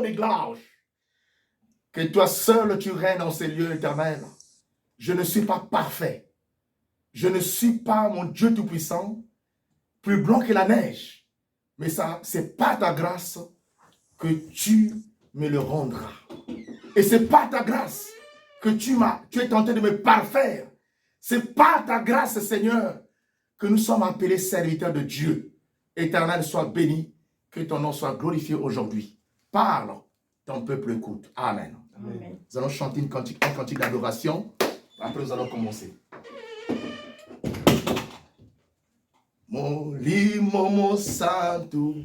réglage. Que toi seul, tu règnes dans ces lieux éternels. Je ne suis pas parfait. Je ne suis pas, mon Dieu Tout-Puissant, plus blanc que la neige. Mais ça, c'est par ta grâce que tu me le rendras. Et c'est par ta grâce que tu es tenté de me parfaire. C'est par ta grâce, Seigneur, que nous sommes appelés serviteurs de Dieu. Éternel, sois béni, que ton nom soit glorifié aujourd'hui. Parle, ton peuple écoute. Amen. Amen. Nous allons chanter un cantique d'adoration. Après, nous allons commencer. Molimo santo,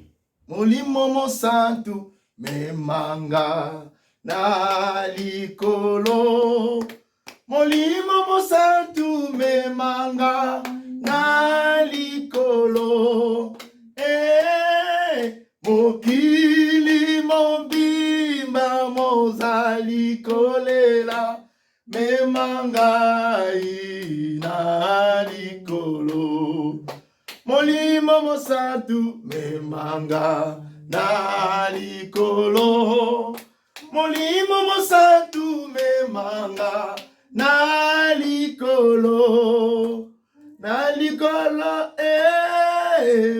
me manga na likolo. Molimo santo, me manga na likolo. Mokili mobimba mozali kolela, me manga na likolo. Molimo mosantu me manga na likolo. Molimo mosantu me manga na likolo. Na likolo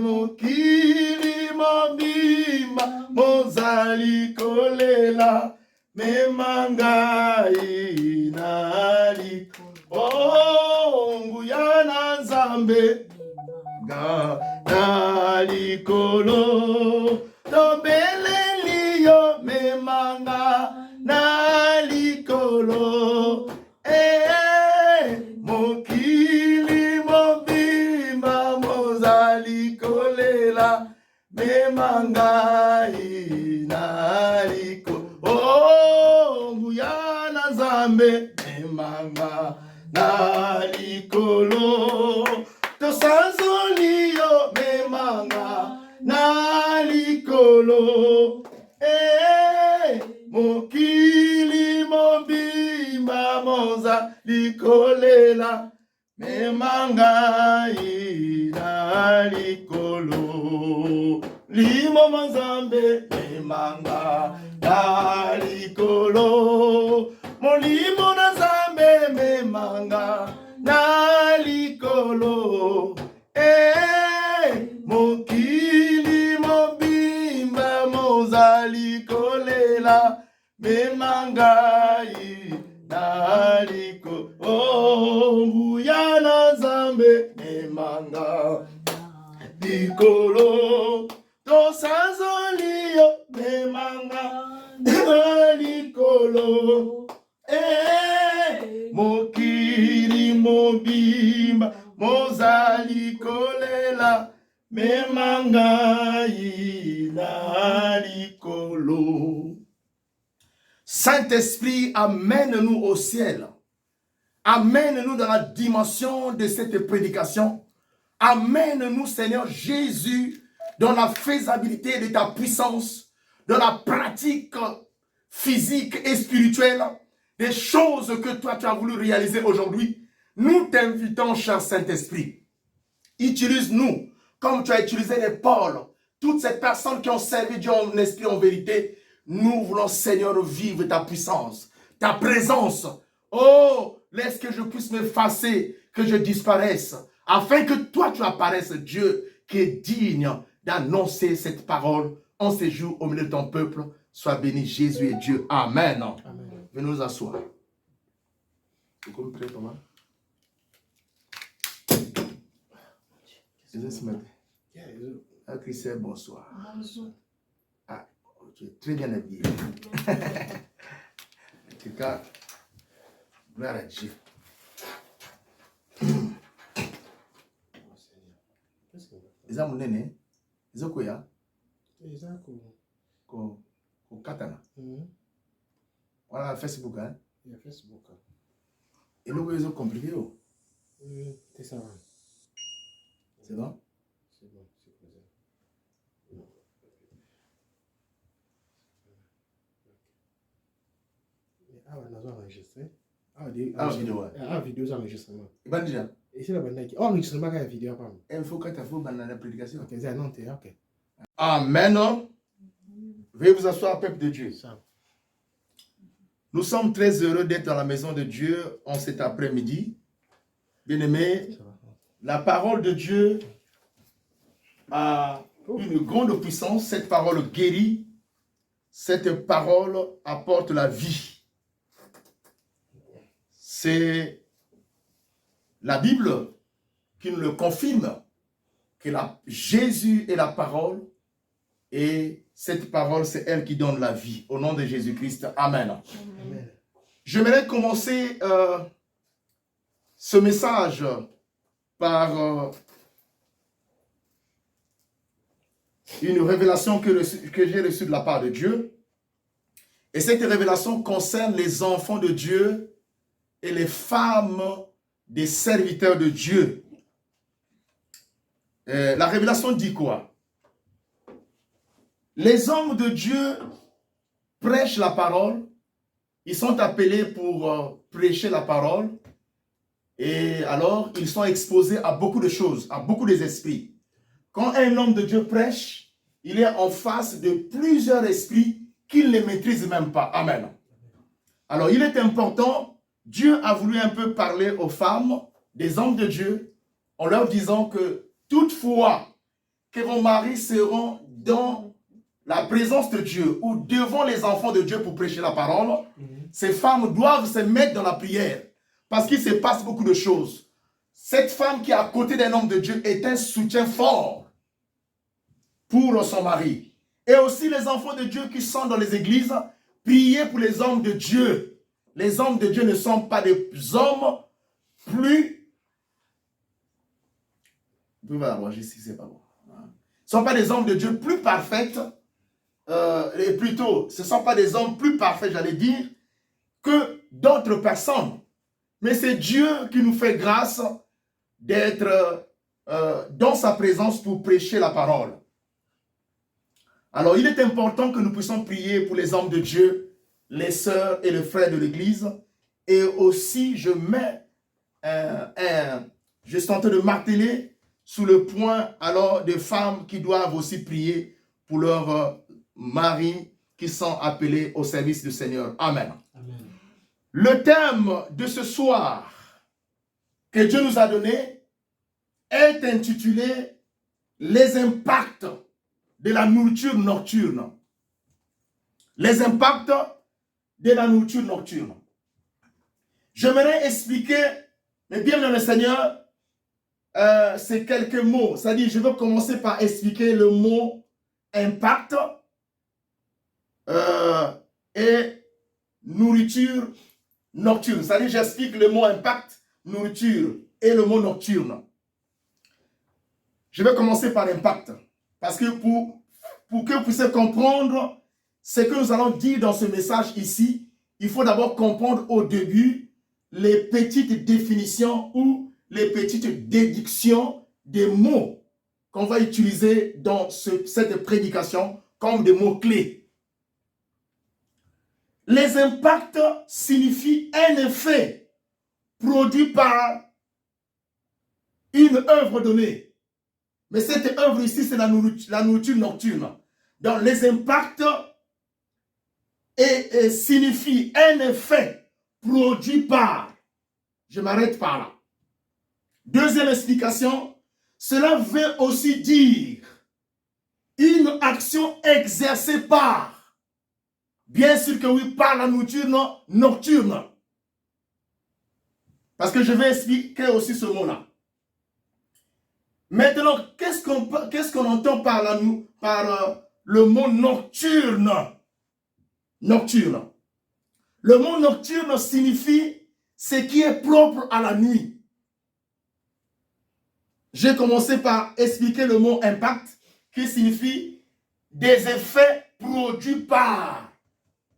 mokili mobimba mozali kolela, me manga na likolo. Oh, nguya na Nzambe na likolo, tobeleli yo me manga na likolo. Mokili mobimba mozali kolela, me manga na likolo. Oh, nguya na Nzambe me manga na likolo. Tosanzoli yo me manga na likolo. Mokili mobimba moza likolela, me manga na likolo. Limo Nzambe me manga na likolo. Molimo na Nzambe me manga na likolo. Mokili mobimba mozali kolela, me manga na likolo. Oh, nguya na Nzambe me manga likolo. Tosanzoli yo me manga na likolo. Mokili mobimba mozali kolela, me manga na likolo. Saint-Esprit, amène-nous au ciel. Amène-nous dans la dimension de cette prédication. Amène-nous, Seigneur Jésus, dans la faisabilité de ta puissance, dans la pratique physique et spirituelle, des choses que toi tu as voulu réaliser aujourd'hui. Nous t'invitons, cher Saint-Esprit. Utilise-nous comme tu as utilisé les Paul, toutes ces personnes qui ont servi Dieu en esprit, en vérité. Nous voulons, Seigneur, vivre ta puissance, ta présence. Oh, laisse que je puisse m'effacer, que je disparaisse, afin que toi tu apparaisses, Dieu, qui est digne d'annoncer cette parole en ces jours au milieu de ton peuple. Sois béni, Jésus est Dieu. Amen. Amen. Venez nous asseoir. Vous comprenez pas mal? Ah, Christian, bonsoir. Bonjour. Ah, tu es très bien habillé. En tout cas, gloire à Dieu. Eza munene? Eza koya? Eza ko katana. Voilà Facebook, hein? Il y a Facebook. Et nous, ils ont compliqué. C'est ça. C'est bon? C'est bon, c'est posé. Ah, on a enregistré. Vidéo. Vidéo enregistrement. Bon déjà. Et c'est la bonne qui enregistrement quand la vidéo pas. Il faut que tu fasses la prédication. OK, c'est non, OK. Amen. Veuillez vous asseoir, peuple de Dieu. Nous sommes très heureux d'être dans la maison de Dieu en cet après-midi. Bien-aimés, la parole de Dieu a une grande puissance. Cette parole guérit. Cette parole apporte la vie. C'est la Bible qui nous le confirme, que Jésus est la parole et cette parole, c'est elle qui donne la vie. Au nom de Jésus-Christ, Amen. Amen. J'aimerais commencer ce message par une révélation que j'ai reçue de la part de Dieu. Et cette révélation concerne les enfants de Dieu et les femmes des serviteurs de Dieu. La révélation dit quoi? Les hommes de Dieu prêchent la parole. Ils sont appelés pour prêcher la parole. Et alors, ils sont exposés à beaucoup de choses, à beaucoup des esprits. Quand un homme de Dieu prêche, il est en face de plusieurs esprits qu'il ne maîtrise même pas. Amen. Alors, il est important, Dieu a voulu un peu parler aux femmes, des hommes de Dieu, en leur disant que toutefois que vos maris seront dans la présence de Dieu ou devant les enfants de Dieu pour prêcher la parole, ces femmes doivent se mettre dans la prière parce qu'il se passe beaucoup de choses. Cette femme qui est à côté d'un homme de Dieu est un soutien fort pour son mari. Et aussi les enfants de Dieu qui sont dans les églises, priez pour les hommes de Dieu. Les hommes de Dieu ne sont pas des hommes plus... Vous pouvez avoir ici, c'est pas bon. Ce ne sont pas des hommes de Dieu plus parfaits, et plutôt, ce ne sont pas des hommes plus parfaits, j'allais dire, que d'autres personnes. Mais c'est Dieu qui nous fait grâce d'être dans sa présence pour prêcher la parole. Alors, il est important que nous puissions prier pour les hommes de Dieu, les sœurs et les frères de l'Église. Et aussi, je suis en train de marteler sous le point alors des femmes qui doivent aussi prier pour leurs maris qui sont appelés au service du Seigneur. Amen. Amen. Le thème de ce soir que Dieu nous a donné est intitulé « Les impacts de la nourriture nocturne ». Les impacts de la nourriture nocturne. J'aimerais expliquer, mais bien dans le Seigneur, c'est quelques mots. C'est-à-dire, je vais commencer par expliquer le mot impact et nourriture nocturne. C'est-à-dire, j'explique le mot impact, nourriture et le mot nocturne. Je vais commencer par impact. Parce que pour que vous puissiez comprendre ce que nous allons dire dans ce message ici, il faut d'abord comprendre au début les petites définitions ou les petites déductions des mots qu'on va utiliser dans cette prédication comme des mots clés. Les impacts signifient un effet produit par une œuvre donnée. Mais cette œuvre ici, c'est la nourriture nocturne. Donc les impacts signifient un effet produit par. Je m'arrête par là. Deuxième explication, cela veut aussi dire une action exercée par. Bien sûr que oui, par la nourriture nocturne. Parce que je vais expliquer aussi ce mot-là. Maintenant, qu'est-ce qu'on entend par le mot nocturne? Nocturne. Le mot nocturne signifie ce qui est propre à la nuit. J'ai commencé par expliquer le mot impact, qui signifie des effets produits par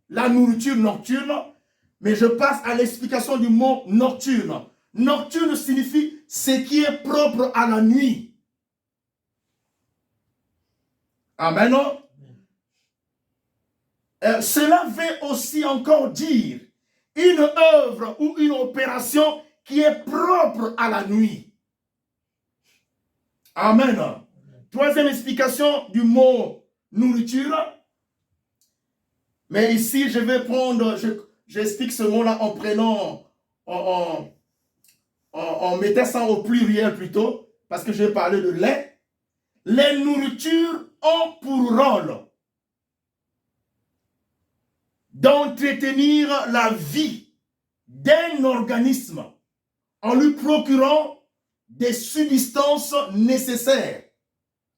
la nourriture nocturne, mais je passe à l'explication du mot nocturne. Nocturne signifie ce qui est propre à la nuit. Amen. Cela veut aussi encore dire une œuvre ou une opération qui est propre à la nuit. Amen. Troisième explication du mot nourriture. Mais ici, je vais prendre, j'explique ce mot-là en prenant, en mettant ça au pluriel plutôt, parce que je vais parler de lait. Les nourritures ont pour rôle d'entretenir la vie d'un organisme en lui procurant des substances nécessaires.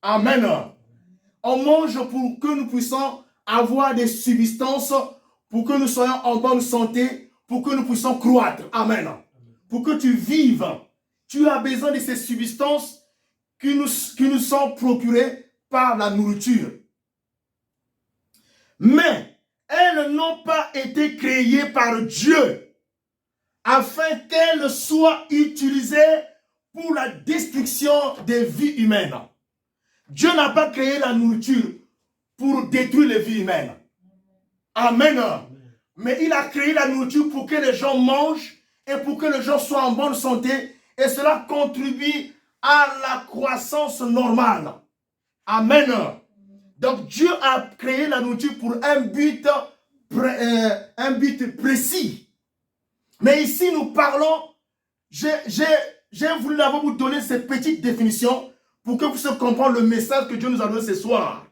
Amen. On mange pour que nous puissions avoir des substances, pour que nous soyons en bonne santé, pour que nous puissions croître. Amen. Pour que tu vives, tu as besoin de ces substances qui nous sont procurées par la nourriture. Mais elles n'ont pas été créées par Dieu afin qu'elles soient utilisées pour la destruction des vies humaines. Dieu n'a pas créé la nourriture pour détruire les vies humaines. Amen. Mais il a créé la nourriture pour que les gens mangent et pour que les gens soient en bonne santé. Et cela contribue à la croissance normale. Amen. Donc Dieu a créé la nourriture pour un but précis. Mais ici nous parlons, j'ai voulu d'abord vous donner cette petite définition pour que vous puissiez comprendre le message que Dieu nous a donné ce soir.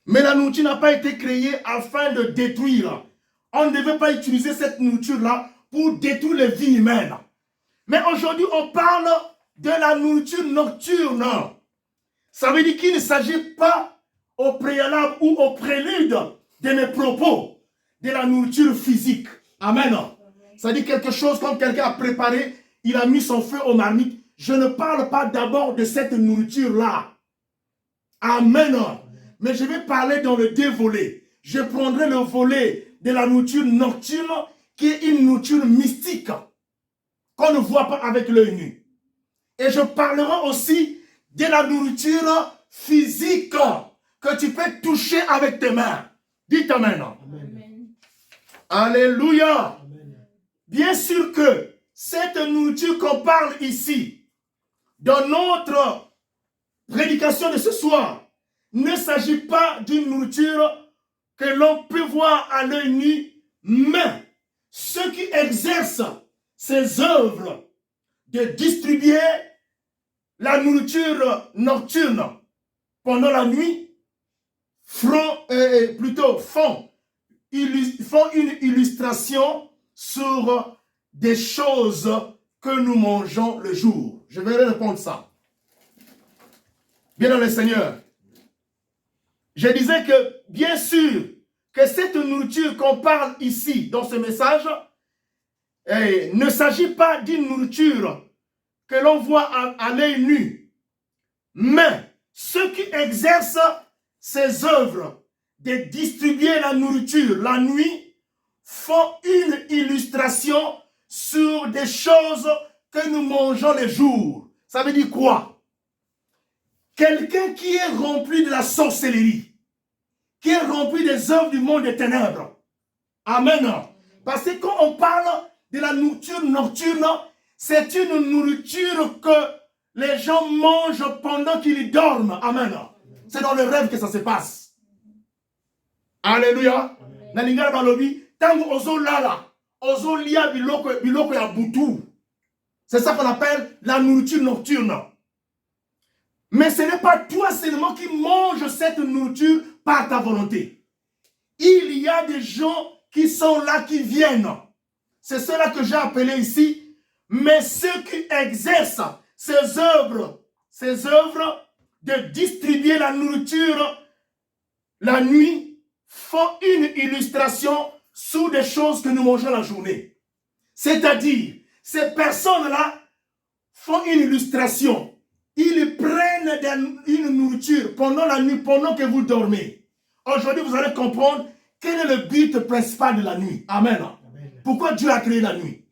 Mais la nourriture n'a pas été créée afin de détruire. On ne devait pas utiliser cette nourriture-là pour détruire les vies humaines. Mais aujourd'hui, on parle de la nourriture nocturne. Ça veut dire qu'il ne s'agit pas au préalable ou au prélude de mes propos de la nourriture physique. Amen. Ça dit quelque chose comme quelqu'un a préparé, il a mis son feu aux marmites. Je ne parle pas d'abord de cette nourriture-là. Amen. Mais je vais parler dans le deux volets. Je prendrai le volet de la nourriture nocturne qui est une nourriture mystique qu'on ne voit pas avec l'œil nu. Et je parlerai aussi de la nourriture physique que tu peux toucher avec tes mains. Dites Amen. Amen. Alléluia. Amen. Bien sûr que cette nourriture qu'on parle ici, dans notre prédication de ce soir, ne s'agit pas d'une nourriture que l'on peut voir à l'œil nu, mais ceux qui exercent ces œuvres de distribuer la nourriture nocturne pendant la nuit font une illustration sur des choses que nous mangeons le jour. Je vais répondre ça. Bien dans le Seigneur. Je disais que, bien sûr, que cette nourriture qu'on parle ici, dans ce message, ne s'agit pas d'une nourriture que l'on voit à l'œil nu. Mais ceux qui exercent ces œuvres de distribuer la nourriture la nuit font une illustration sur des choses que nous mangeons les jours. Ça veut dire quoi? Quelqu'un qui est rempli de la sorcellerie, qui est rempli des œuvres du monde des ténèbres. Amen. Parce que quand on parle de la nourriture nocturne, c'est une nourriture que les gens mangent pendant qu'ils dorment. Amen. C'est dans le rêve que ça se passe. Alléluia. C'est ça qu'on appelle la nourriture nocturne. Mais ce n'est pas toi seulement qui manges cette nourriture par ta volonté. Il y a des gens qui sont là, qui viennent. C'est cela que j'ai appelé ici. Mais ceux qui exercent ces œuvres de distribuer la nourriture la nuit font une illustration sur des choses que nous mangeons la journée. C'est-à-dire, ces personnes-là font une illustration. Ils prennent une nourriture pendant la nuit, pendant que vous dormez. Aujourd'hui, vous allez comprendre quel est le but principal de la nuit. Amen. Amen. Pourquoi Dieu a créé la nuit?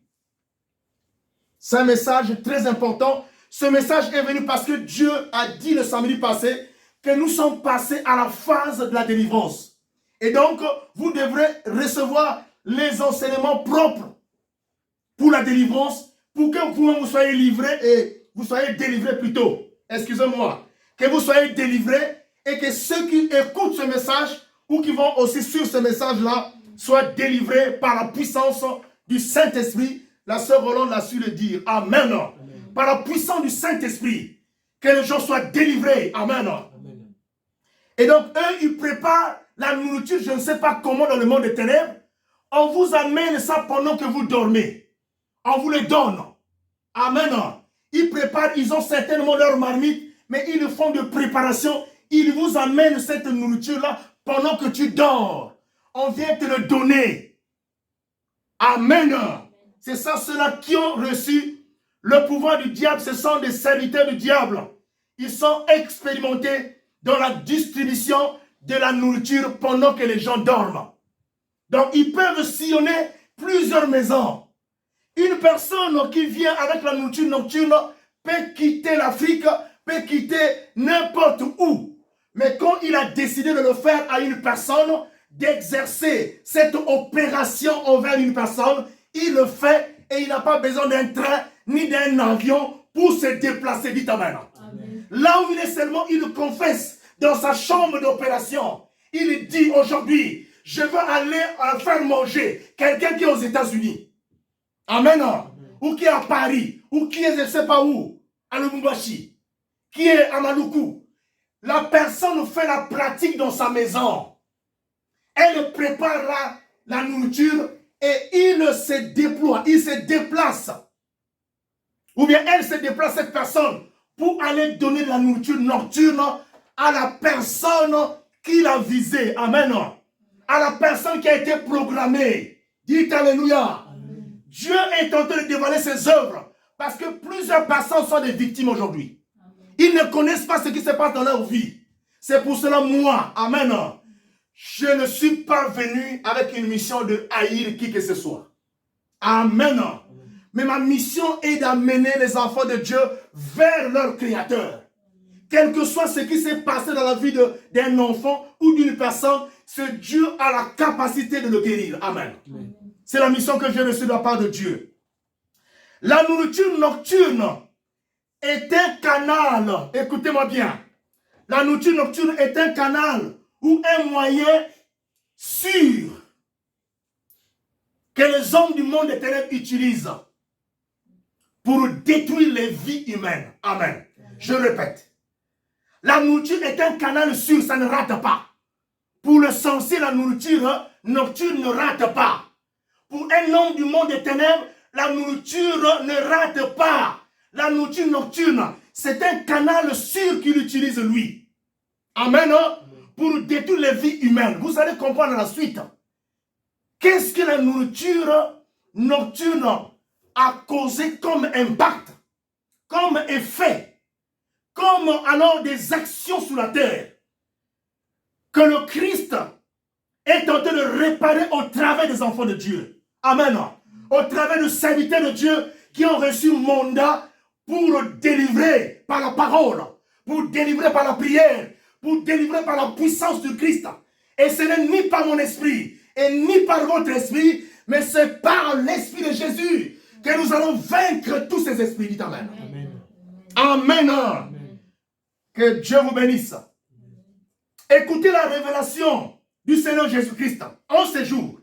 C'est un message très important. Ce message est venu parce que Dieu a dit le samedi passé que nous sommes passés à la phase de la délivrance. Et donc, vous devrez recevoir les enseignements propres pour la délivrance, pour que vous soyez livrés et vous soyez délivrés plutôt. Excusez-moi. Que vous soyez délivrés et que ceux qui écoutent ce message ou qui vont aussi suivre ce message-là soient délivrés par la puissance du Saint-Esprit. La sœur Rolande l'a su le dire. Amen. Amen. Par la puissance du Saint-Esprit, que les gens soient délivrés. Amen. Amen. Et donc, eux, ils préparent la nourriture, je ne sais pas comment, dans le monde des ténèbres. On vous amène ça pendant que vous dormez. On vous le donne. Amen. Ils préparent, ils ont certainement leur marmite, mais ils le font de préparation. Ils vous amènent cette nourriture-là pendant que tu dors. On vient te le donner. Amen. C'est ça, ceux-là qui ont reçu le pouvoir du diable. Ce sont des serviteurs du diable. Ils sont expérimentés dans la distribution de la nourriture pendant que les gens dorment. Donc, ils peuvent sillonner plusieurs maisons. Une personne qui vient avec la nourriture nocturne peut quitter l'Afrique, peut quitter n'importe où. Mais quand il a décidé de le faire à une personne, d'exercer cette opération envers une personne, il le fait et il n'a pas besoin d'un train ni d'un avion pour se déplacer. Dites Amen. Amen. Là où il est seulement, il confesse dans sa chambre d'opération. Il dit aujourd'hui, je veux aller faire manger quelqu'un qui est aux États-Unis. Amen. Amen. Ou qui est à Paris, ou qui est je ne sais pas où, à Lubumbashi, qui est à Maluku. La personne fait la pratique dans sa maison. Elle prépare la nourriture et il se déploie, il se déplace. Ou bien elle se déplace, cette personne, pour aller donner de la nourriture nocturne à la personne qui l'a visée. Amen. À la personne qui a été programmée. Dites Alléluia. Amen. Dieu est en train de dévoiler ses œuvres parce que plusieurs personnes sont des victimes aujourd'hui. Ils ne connaissent pas ce qui se passe dans leur vie. C'est pour cela, moi, Amen, je ne suis pas venu avec une mission de haïr qui que ce soit. Amen. Mais ma mission est d'amener les enfants de Dieu vers leur Créateur. Quel que soit ce qui s'est passé dans la vie d'un enfant ou d'une personne, ce Dieu a la capacité de le guérir. Amen. C'est la mission que j'ai reçue de la part de Dieu. La nourriture nocturne est un canal. Écoutez-moi bien. La nourriture nocturne est un canal ou un moyen sûr que les hommes du monde des ténèbres utilisent pour détruire les vies humaines. Amen. Je répète. La nourriture est un canal sûr, ça ne rate pas. Pour le sorcier, la nourriture nocturne ne rate pas. Pour un homme du monde des ténèbres, la nourriture ne rate pas. La nourriture nocturne, c'est un canal sûr qu'il utilise lui. Amen. Pour détruire les vies humaines. Vous allez comprendre la suite. Qu'est-ce que la nourriture nocturne a causé comme impact, comme effet, comme alors des actions sur la terre que le Christ est en train de réparer au travers des enfants de Dieu. Amen. Au travers de serviteurs de Dieu qui ont reçu un mandat pour délivrer par la parole, pour délivrer par la prière, pour délivrer par la puissance du Christ. Et ce n'est ni par mon esprit et ni par votre esprit, mais c'est par l'esprit de Jésus que nous allons vaincre tous ces esprits. Dites Amen. Amen. Amen. Amen. Que Dieu vous bénisse. Écoutez la révélation du Seigneur Jésus-Christ en ce jour.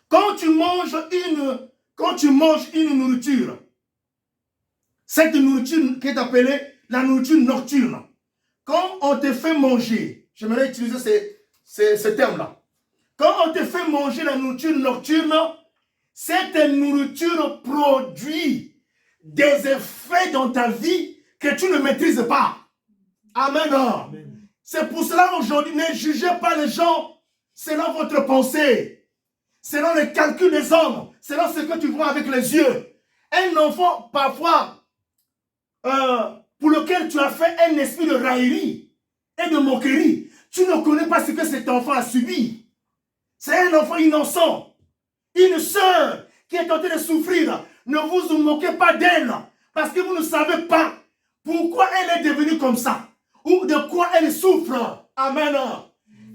Quand tu manges une nourriture, cette nourriture qui est appelée la nourriture nocturne, quand on te fait manger, j'aimerais utiliser ce terme-là. Quand on te fait manger la nourriture nocturne, cette nourriture produit des effets dans ta vie que tu ne maîtrises pas. Amen. Amen. C'est pour cela aujourd'hui, ne jugez pas les gens selon votre pensée, selon les calculs des hommes, selon ce que tu vois avec les yeux. Un enfant, parfois, pour lequel tu as fait un esprit de raillerie et de moquerie, tu ne connais pas ce que cet enfant a subi. C'est un enfant innocent. Une sœur qui est en train de souffrir, ne vous moquez pas d'elle, parce que vous ne savez pas pourquoi elle est devenue comme ça, ou de quoi elle souffre. Amen.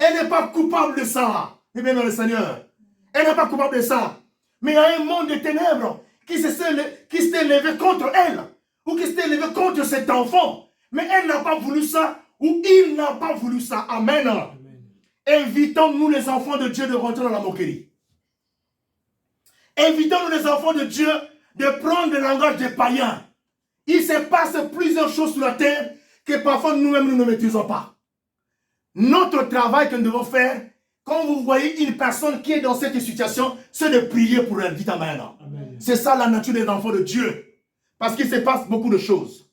Elle n'est pas coupable de ça. Eh bien, le Seigneur, elle n'est pas coupable de ça. Mais il y a un monde de ténèbres qui s'est levé contre elle, ou qui s'est levé contre cet enfant. Mais elle n'a pas voulu ça, ou il n'a pas voulu ça. Amen. Amen. Évitons-nous les enfants de Dieu de rentrer dans la moquerie. Évitons-nous les enfants de Dieu de prendre le langage des païens. Il se passe plusieurs choses sur la terre que parfois nous-mêmes nous ne maîtrisons pas. Notre travail que nous devons faire, quand vous voyez une personne qui est dans cette situation, c'est de prier pour elle. Dites Amen. C'est ça la nature des enfants de Dieu. Parce qu'il se passe beaucoup de choses.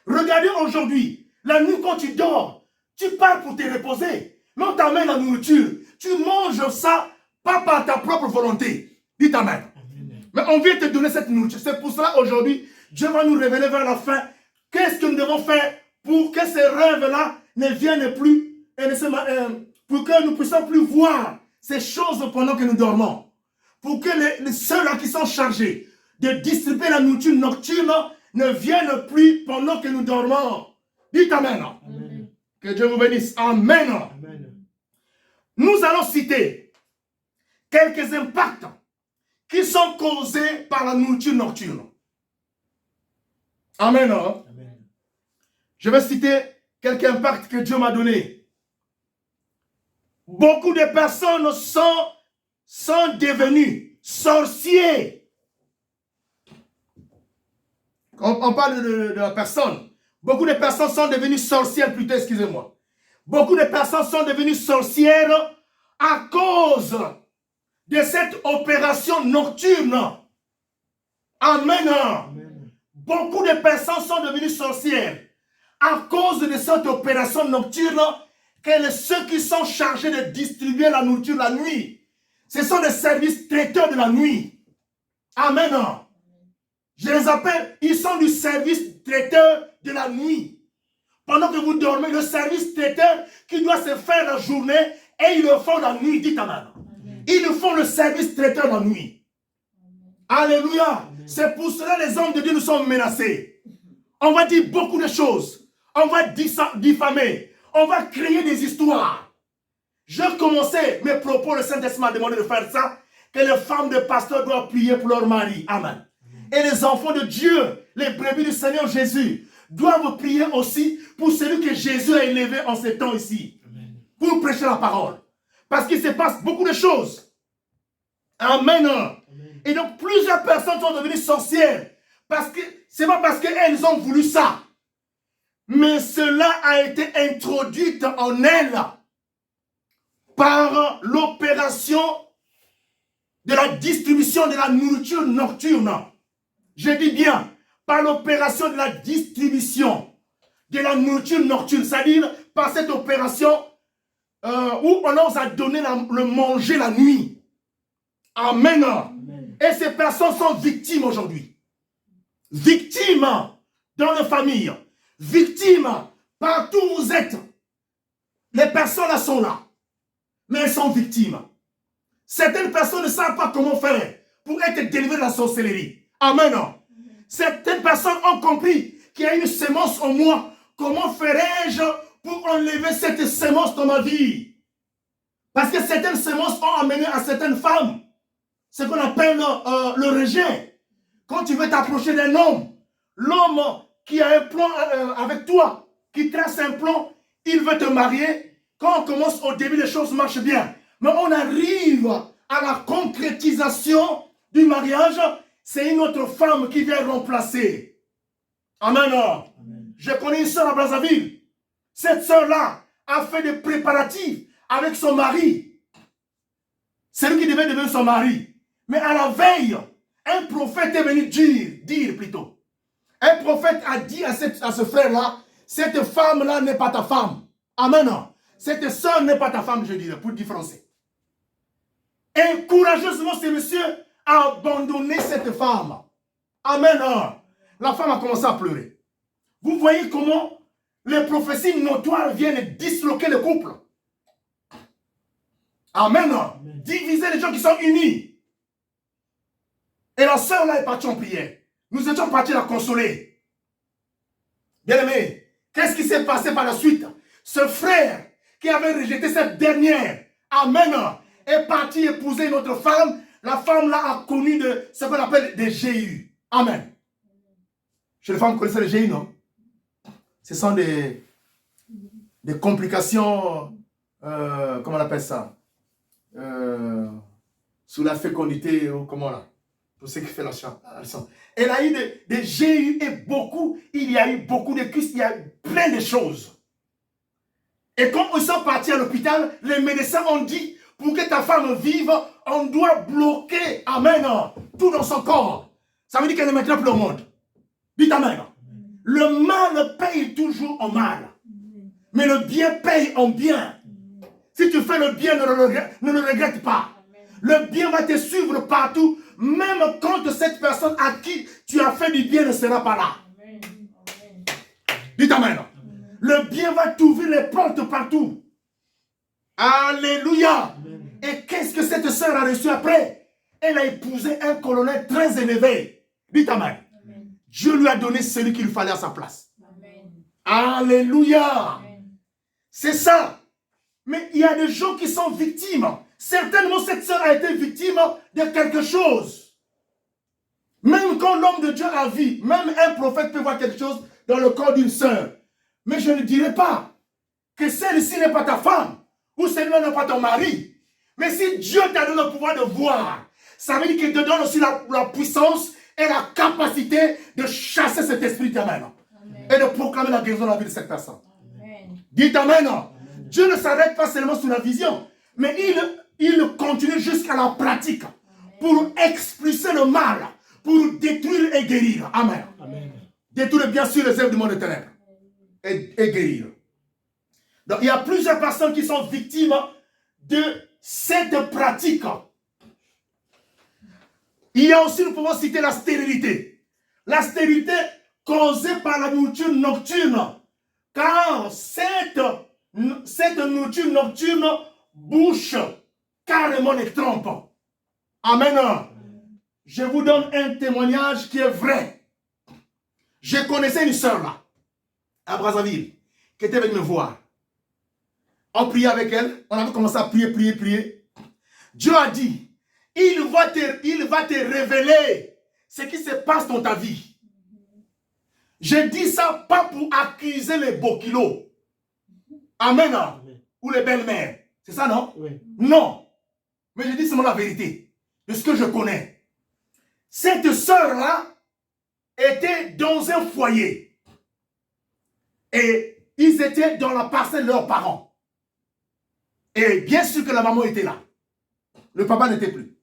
Regardez aujourd'hui, la nuit quand tu dors, tu pars pour te reposer. Mais on t'amène la nourriture. Tu manges ça, pas par ta propre volonté. Dites Amen. Mais on vient te donner cette nourriture. C'est pour cela aujourd'hui, Dieu va nous révéler vers la fin qu'est-ce que nous devons faire pour que ces rêves-là ne viennent plus et pour que nous puissions plus voir ces choses pendant que nous dormons. Pour que ceux-là qui sont chargés de distribuer la nourriture nocturne ne viennent plus pendant que nous dormons. Dites Amen. Amen. Que Dieu vous bénisse. Amen. Amen. Nous allons citer quelques impacts qui sont causés par la nourriture nocturne. Amen. Amen. Je vais citer quelques impacts que Dieu m'a donnés. Beaucoup de personnes sont devenues sorciers. On parle de la personne. Beaucoup de personnes sont devenues sorcières, plutôt, excusez-moi. Beaucoup de personnes sont devenues sorcières à cause de cette opération nocturne. Amen. Amen. Beaucoup de personnes sont devenues sorcières à cause de cette opération nocturne que ceux qui sont chargés de distribuer la nourriture la nuit. Ce sont des services traiteurs de la nuit. Amen. Je les appelle, ils sont du service traiteur de la nuit. Pendant que vous dormez, le service traiteur qui doit se faire la journée et ils le font la nuit. Dites Amen. Ils nous font le service traiteur la nuit. Alléluia. C'est pour cela que les hommes de Dieu nous sont menacés. On va dire beaucoup de choses. On va diffamer. On va créer des histoires. Je commençais mes propos, le Saint-Esprit m'a demandé de faire ça, que les femmes de pasteurs doivent prier pour leur mari. Amen. Et les enfants de Dieu, les brebis du Seigneur Jésus, doivent prier aussi pour celui que Jésus a élevé en ces temps ici. Amen. Pour prêcher la parole. Parce qu'il se passe beaucoup de choses. Amen. Amen. Et donc plusieurs personnes sont devenues sorcières. Parce que c'est pas parce qu'elles ont voulu ça. Mais cela a été introduit en elles par l'opération de la distribution de la nourriture nocturne. Je dis bien, par l'opération de la distribution de la nourriture nocturne, c'est-à-dire par cette opération où on leur a donné le manger la nuit. Amen. Amen. Et ces personnes sont victimes aujourd'hui. Victimes dans les familles. Victimes partout où vous êtes. Les personnes là sont là. Mais elles sont victimes. Certaines personnes ne savent pas comment faire pour être délivrées de la sorcellerie. Amen. Certaines personnes ont compris qu'il y a une sémence en moi. Comment ferais-je pour enlever cette sémence dans ma vie? Parce que certaines sémences ont amené à certaines femmes ce qu'on appelle le rejet. Quand tu veux t'approcher d'un homme, l'homme qui a un plan avec toi, qui trace un plan, il veut te marier. Quand on commence au début, les choses marchent bien. Mais on arrive à la concrétisation du mariage, c'est une autre femme qui vient remplacer. Amen. Amen. Je connais une soeur à Brazzaville. Cette soeur-là a fait des préparatifs avec son mari. C'est lui qui devait devenir son mari. Mais à la veille, un prophète est venu dire plutôt. Un prophète a dit à ce frère-là, cette femme-là n'est pas ta femme. Amen. Cette soeur n'est pas ta femme, je dirais, pour différencier. Et courageusement, ce monsieur a abandonné cette femme. Amen. La femme a commencé à pleurer. Vous voyez comment les prophéties notoires viennent disloquer le couple. Amen. Amen. Diviser les gens qui sont unis. Et la sœur là est partie en prière. Nous étions partis la consoler. Bien aimé, qu'est-ce qui s'est passé par la suite? Ce frère qui avait rejeté cette dernière, amen, est parti épouser une autre femme. La femme là a connu ce qu'on appelle des GU. Amen. Chez les femmes, vous connaissez les GU, non? Ce sont des complications comment on appelle ça? Sous la fécondité, ou comment là? Pour ceux qui font la chanson. Elle a eu des GU et beaucoup, il y a eu beaucoup de Christ, il y a eu plein de choses. Et quand ils sont partis à l'hôpital, les médecins ont dit, pour que ta femme vive, on doit bloquer, amen, tout dans son corps. Ça veut dire qu'elle ne mettra plus au monde. Dites amen. Le mal paye toujours en mal. Mais le bien paye en bien. Si tu fais le bien, ne le regrette pas. Le bien va te suivre partout, même quand cette personne à qui tu as fait du bien ne sera pas là. Dites amen. Le bien va t'ouvrir les portes partout. Alléluia. Et qu'est-ce que cette sœur a reçu après? Elle a épousé un colonel très élevé. Dites amen. Dieu lui a donné celui qu'il fallait à sa place. Amen. Alléluia. C'est ça. Mais il y a des gens qui sont victimes. Certainement, cette sœur a été victime de quelque chose. Même quand l'homme de Dieu a vu, même un prophète peut voir quelque chose dans le corps d'une sœur. Mais je ne dirais pas que celle-ci n'est pas ta femme, ou celle-là n'est pas ton mari. Mais si Dieu t'a donné le pouvoir de voir, ça veut dire qu'il te donne aussi la puissance et la capacité de chasser cet esprit d'amen. Et de proclamer la guérison dans la vie de cette personne. Amen. Dites amen. Amen. Dieu ne s'arrête pas seulement sur la vision, mais il continue jusqu'à la pratique. Amen. Pour expulser le mal, pour détruire et guérir. Amen. Amen. Détruire bien sûr les œuvres du monde de ténèbres. Et guérir. Donc il y a plusieurs personnes qui sont victimes de cette pratique. Il y a aussi, nous pouvons citer la stérilité. La stérilité causée par la nourriture nocturne. Car cette nourriture nocturne bouche carrément les trompes. Amen. Je vous donne un témoignage qui est vrai. Je connaissais une sœur là, à Brazzaville, qui était venue me voir. On priait avec elle, on avait commencé à prier. Dieu a dit, il va te révéler ce qui se passe dans ta vie. Je dis ça pas pour accuser les beaux kilos. Amen. Amen. Ou les belles-mères. C'est ça, non? Oui. Non. Mais je dis seulement la vérité de ce que je connais. Cette sœur-là était dans un foyer. Et ils étaient dans la parcelle de leurs parents. Et bien sûr que la maman était là. Le papa n'était plus.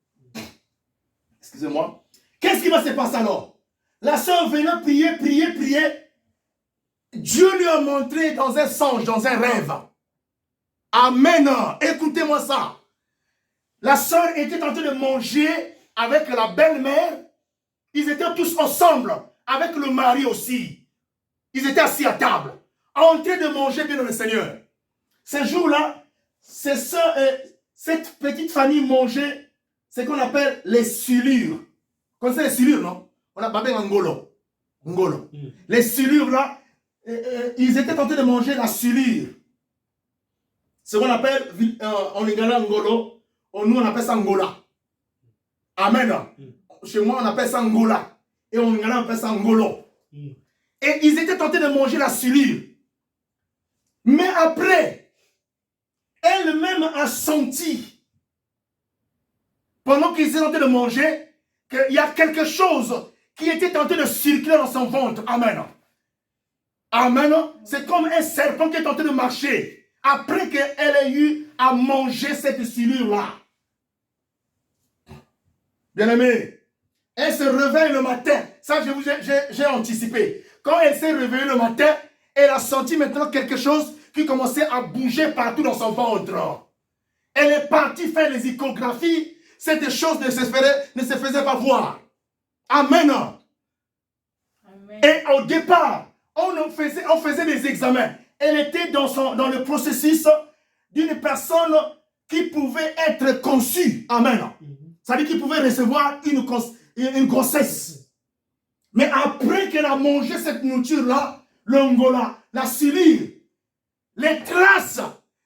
Excusez-moi. Qu'est-ce qui va se passer alors? La sœur venait prier. Dieu lui a montré dans un songe, dans un rêve. Amen. Écoutez-moi ça. La sœur était en train de manger avec la belle-mère. Ils étaient tous ensemble, avec le mari aussi. Ils étaient assis à table, en train de manger bien dans le Seigneur. Ce jour-là, cette petite famille mangeait ce qu'on appelle les silures. Vous connaissez les silures, non? On a babé ngolo. Les silures là, ils étaient en train de manger la silure. Ce qu'on appelle en lingala ngolo, nous on appelle ça ngola. Amen. Chez moi on appelle ça ngola. Et en lingala on appelle ça ngolo. Et ils étaient tentés de manger la silure. Mais après, elle-même a senti, pendant qu'ils étaient tentés de manger, qu'il y a quelque chose qui était tenté de circuler dans son ventre. Amen. Amen. C'est comme un serpent qui est tenté de marcher après qu'elle ait eu à manger cette silure-là. Bien-aimé, elle se réveille le matin. Ça, j'ai anticipé. Quand elle s'est réveillée le matin, elle a senti maintenant quelque chose qui commençait à bouger partout dans son ventre. Elle est partie faire les échographies. Cette chose ne se faisait pas voir. Amen. Amen. Et au départ, on faisait des examens. Elle était dans le processus d'une personne qui pouvait être conçue. Amen. Ça veut dire qu'il pouvait recevoir une grossesse. Mais après qu'elle a mangé cette nourriture-là, l'ongola, la silure, les traces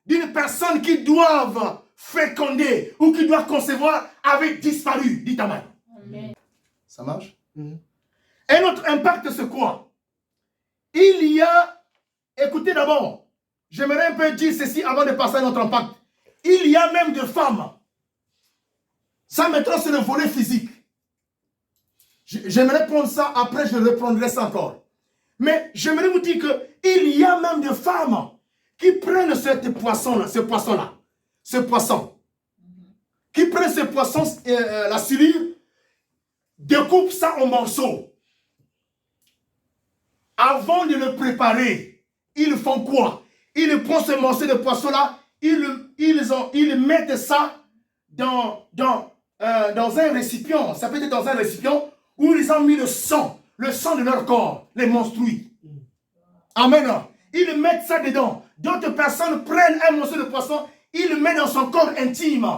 d'une personne qui doit féconder ou qui doit concevoir avaient disparu. Dites amen. Amen. Ça marche? Un autre impact, c'est quoi? Il y a, écoutez d'abord, j'aimerais un peu dire ceci avant de passer à notre impact. Il y a même des femmes. Ça maintenant c'est le volet physique. J'aimerais prendre ça, après je reprendrai ça encore. Mais j'aimerais vous dire qu'il y a même des femmes qui prennent ce poisson-là, qui prennent ce poisson, la silure, découpent ça en morceaux. Avant de le préparer, ils font quoi? Ils prennent ce morceau de poisson-là, ils mettent ça dans un récipient. Ça peut être dans un récipient où ils ont mis le sang de leur corps, les menstrues. Amen. Ils mettent ça dedans. D'autres personnes prennent un morceau de poisson, ils le mettent dans son corps intime.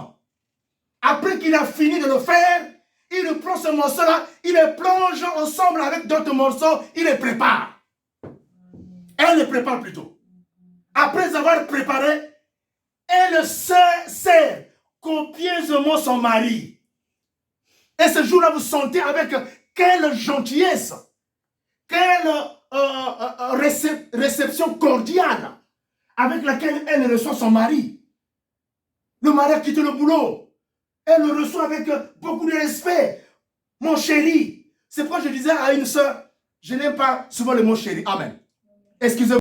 Après qu'il a fini de le faire, il prend ce morceau-là, il les plonge ensemble avec d'autres morceaux, il les prépare. Elle les prépare plutôt. Après avoir préparé, elle sert copieusement son mari. Et ce jour-là, vous sentez avec quelle gentillesse, quelle réception cordiale avec laquelle elle reçoit son mari. Le mari a quitté le boulot. Elle le reçoit avec beaucoup de respect. Mon chéri. C'est pourquoi je disais à une soeur, je n'aime pas souvent le mot chéri. Amen. Excusez-moi.